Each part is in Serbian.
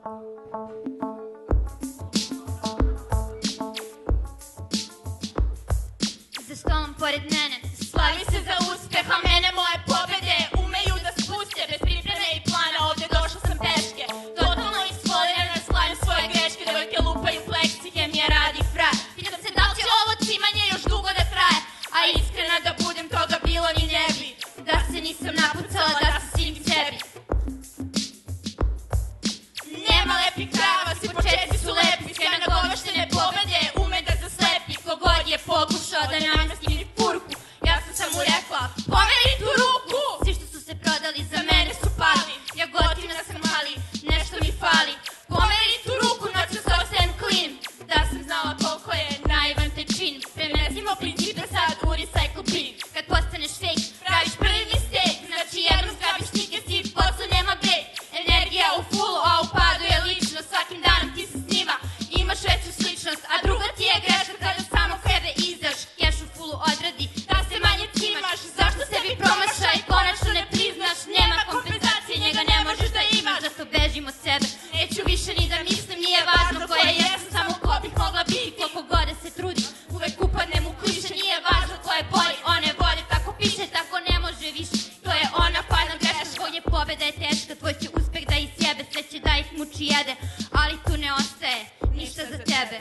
Za stolom pored mene slavi se za uspeh, a mene moje pobede umeju da spuste. Bez pripreme i plana ovde došla sam peške, totalno isfolirana, slavim svoje greške. Devojke lupaju fleksi, hemija radi fraje. Pitam se da li će ovo cimanje još dugo da traje, a iskrena da budem toga bilo ni ne bi, da se nisam napucala, da se svim sebi. Nema lepih krava, svi početci su lepi, sve nagoveštene pobede ume da zaslepi. Kogod je pokušao da namesti mi furku, ja sam samo rekla pomeri tu ruku. Svi što su se prodali za mene su pali, ja gotivna sam ali nešto mi fali. Pomeri tu ruku, noću se ostajem clean, da sam znala koliko je naivan taj čin. Prenesimo principe sad u recycle bin. Kad postaneš fake, praviš prvi mistake, znači jednom zgrabiš tike, si posle nema break. Energija u fullu, a u padu je lično, svakim danom ti se snima, imaš veću sličnost. A druga ti je greška kada samo sebe izdaš, keš u fullu odradi, da se manje cimaš. Zašto sebi promašaj, konačno ne priznaš, nema kompenzacije, njega ne možeš da imaš. Zato bežim od sebe, neću više ni da mislim, nije važno koja jesam, samo ko bih mogla biti, koliko god da se trudim. Uvek upadnem u kliše, nije važno ko je bolji, one vode, tako piše, tako ne može više. To je ona fajna greška, tvoj je pobeda je teška, tvoj će uspeh da isjebe, sve će da ih muči jede, ali tu ne ostaje ništa za tebe.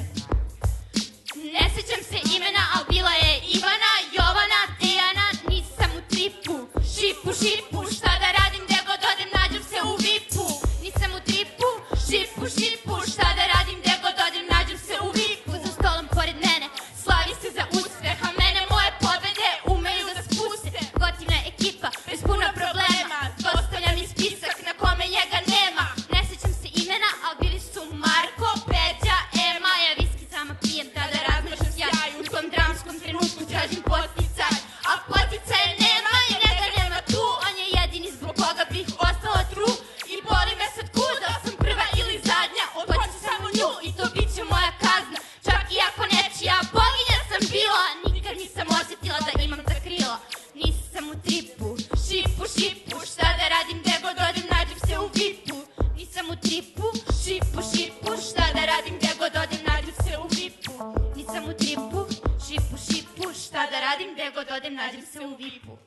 Ne sećam se imena, al bila je Ivana, Jovana, Dijana, nisam u tripu, šipu, šipu, šta da radim, gde god odem nađem se u vipu. Nisam u tripu, šipu, šipu, šta da radim, gde god odem nađem se u vipu. Za stolom pored mene slavi se za uspeh, a mene moje pobede umeju da spuste. Gotivna ekipa, bez puno problema, dostavljam i spisak na kome njega nema. Ne sećam se imena, al bili su Marko, Peđa, Ema, ja viski sama pijem tada razmašam sjaj. U tom dramskom trenutku tražim posticaj, a poticaja nema i njega nema tu. On je jedini zbog koga bih ostala true i boli me sad kuda sam prva ili zadnja. Hoću samo nju i to bit će moja kazna, čak i ako nečija boginja sam bila. Nikad nisam osjetila da imam ta krila. Nisam u tripu, šipu, šipu, šta da radim, gde god odem nađem se u vipu. Nisam u tripu, šipu, šipu, šta da radim, gde god odem nađem se u vipu. Nisam u tripu, šipu, šipu, šta da radim, gde god odem nađem se u vipu.